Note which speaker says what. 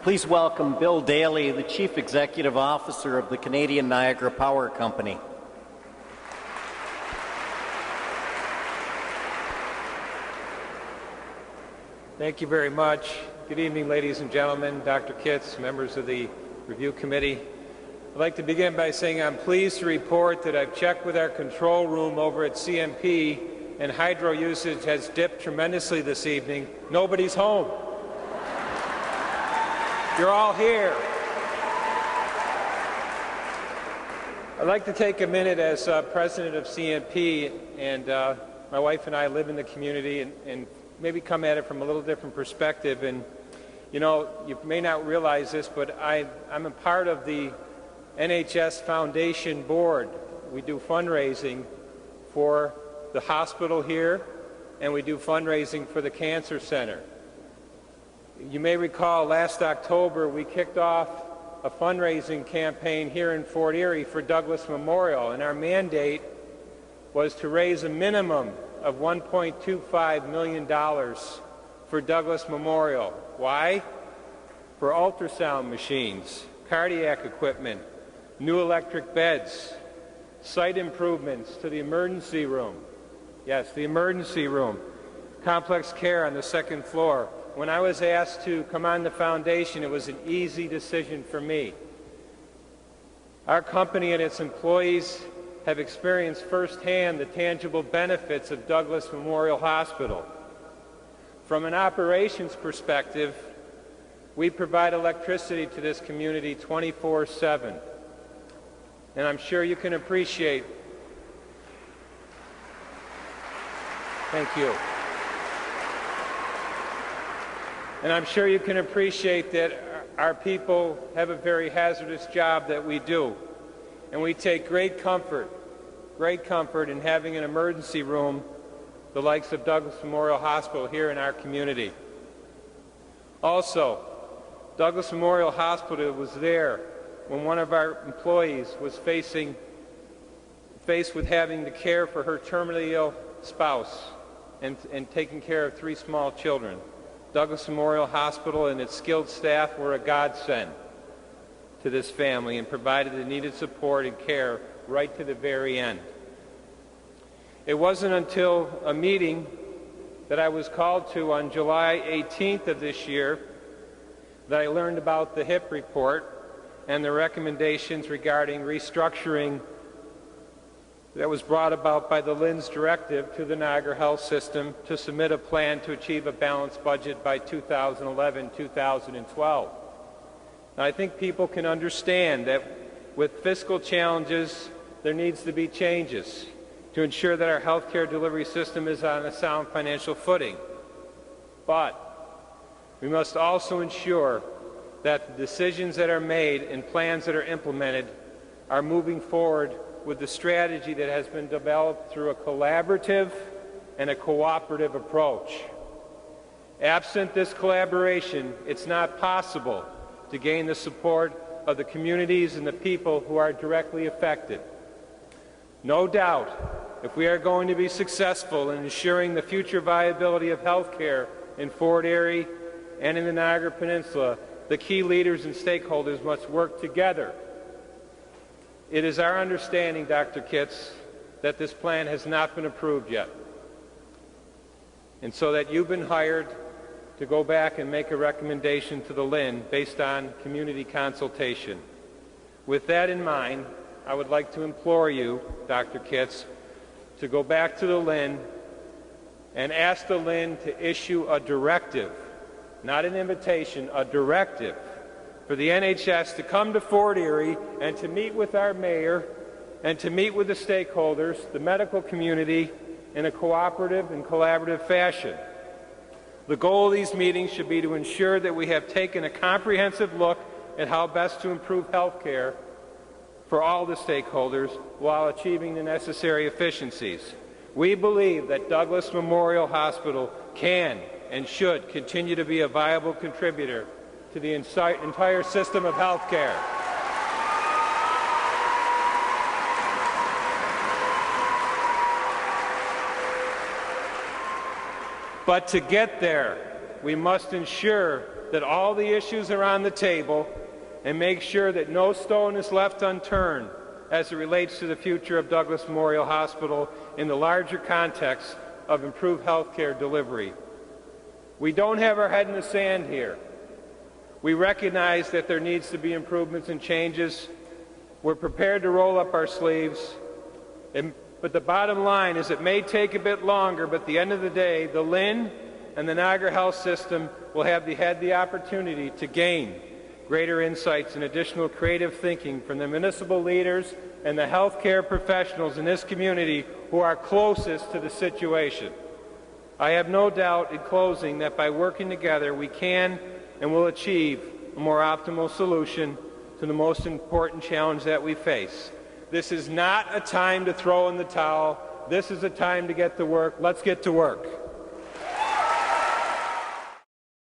Speaker 1: Please welcome Bill Daley, the Chief Executive Officer of the Canadian Niagara Power Company.
Speaker 2: Thank you very much. Good evening, ladies and gentlemen, Dr. Kitts, members of the Review Committee. I'd like to begin by saying I'm pleased to report that I've checked with our control room over at CMP, and hydro usage has dipped tremendously this evening. Nobody's home. You're all here. I'd like to take a minute as president of CMP, and my wife and I live in the community, and maybe come at it from a little different perspective. And you know, you may not realize this, but I'm a part of the NHS Foundation Board. We do fundraising for the hospital here, and we do fundraising for the Cancer Center. You may recall last October we kicked off a fundraising campaign here in Fort Erie for Douglas Memorial, and our mandate was to raise a minimum of $1.25 million for Douglas Memorial. Why? For ultrasound machines, cardiac equipment, new electric beds, site improvements to the emergency room. Yes, the emergency room, complex care on the second floor. When I was asked to come on the foundation, it was an easy decision for me. Our company and its employees have experienced firsthand the tangible benefits of Douglas Memorial Hospital. From an operations perspective, we provide electricity to this community 24/7. And I'm sure you can appreciate. Thank you. And I'm sure you can appreciate that our people have a very hazardous job that we do. And we take great comfort in having an emergency room the likes of Douglas Memorial Hospital here in our community. Also, Douglas Memorial Hospital was there when one of our employees was faced with having to care for her terminally ill spouse and taking care of 3 small children. Douglas Memorial Hospital and its skilled staff were a godsend to this family and provided the needed support and care right to the very end. It wasn't until a meeting that I was called to on July 18th of this year that I learned about the HIP report and the recommendations regarding restructuring that was brought about by the LHIN's directive to the Niagara Health System to submit a plan to achieve a balanced budget by 2011-2012. Now, I think people can understand that with fiscal challenges, there needs to be changes to ensure that our healthcare delivery system is on a sound financial footing. But we must also ensure that the decisions that are made and plans that are implemented are moving forward with the strategy that has been developed through a collaborative and a cooperative approach. Absent this collaboration, it's not possible to gain the support of the communities and the people who are directly affected. No doubt, if we are going to be successful in ensuring the future viability of health care in Fort Erie and in the Niagara Peninsula, the key leaders and stakeholders must work together. It is our understanding, Dr. Kitts, that this plan has not been approved yet, and so that you've been hired to go back and make a recommendation to the LHIN based on community consultation. With that in mind, I would like to implore you, Dr. Kitts, to go back to the LHIN and ask the LHIN to issue a directive, not an invitation, a directive, for the NHS to come to Fort Erie and to meet with our mayor and to meet with the stakeholders, the medical community, in a cooperative and collaborative fashion. The goal of these meetings should be to ensure that we have taken a comprehensive look at how best to improve health care for all the stakeholders while achieving the necessary efficiencies. We believe that Douglas Memorial Hospital can and should continue to be a viable contributor to the entire system of health care. But to get there, we must ensure that all the issues are on the table and make sure that no stone is left unturned as it relates to the future of Douglas Memorial Hospital in the larger context of improved health care delivery. We don't have our head in the sand here. We recognize that there needs to be improvements and changes. We're prepared to roll up our sleeves. But the bottom line is it may take a bit longer, but at the end of the day, the LHIN and the Niagara Health System will have had the opportunity to gain greater insights and additional creative thinking from the municipal leaders and the healthcare professionals in this community who are closest to the situation. I have no doubt in closing that by working together we can and will achieve a more optimal solution to the most important challenge that we face. This is not a time to throw in the towel. This is a time to get to work. Let's get to work.